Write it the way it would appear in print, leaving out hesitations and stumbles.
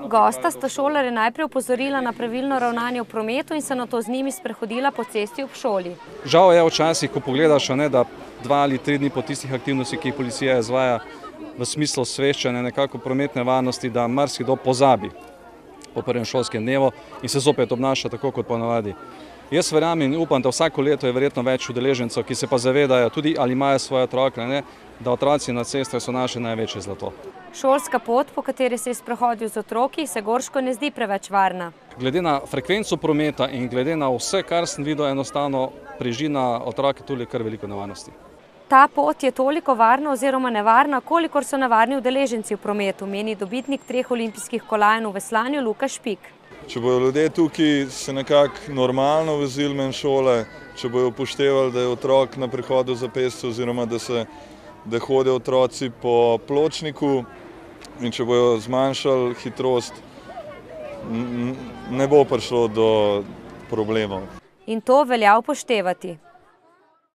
Gosta sta šolarje najprej opozorila na pravilno ravnanje v prometu in se nato z njimi sprehodila po cesti ob šoli. Žal je včasih, ko pogledaš, da 2 ali 3 dni po tistih aktivnostih, ki jih policija izvaja v smislu osveščanja nekako prometne varnosti, da marsikdo pozabi po prvem šolskem dnevu in se zopet obnaša tako kot ponavadi. Jaz verjamem in upam, da vsako leto je verjetno več udeležencev, ki se pa zavedajo tudi ali imajo svoje otroke, da otroci na cestah so naše največje zlato. Šolska pot, po kateri se je sprehodil z otroki, se Gorško ne zdi preveč varna. Glede na frekvenco prometa in glede na vse, kar sem videl, enostavno preži na otroke tudi kar veliko nevarnosti. Ta pot je toliko varna oziroma nevarna, kolikor so nevarni udeleženci v prometu, meni dobitnik 3 olimpijskih kolajn v veslanju Luka Špik. Če bodo ljudje tukaj se nekako normalno vozili med šole, če bodo upoštevali, da je otrok na prehodu za pešce oziroma da hodijo otroci po pločniku in če bodo zmanjšali hitrost, ne bo prišlo do problemov. In to velja upoštevati.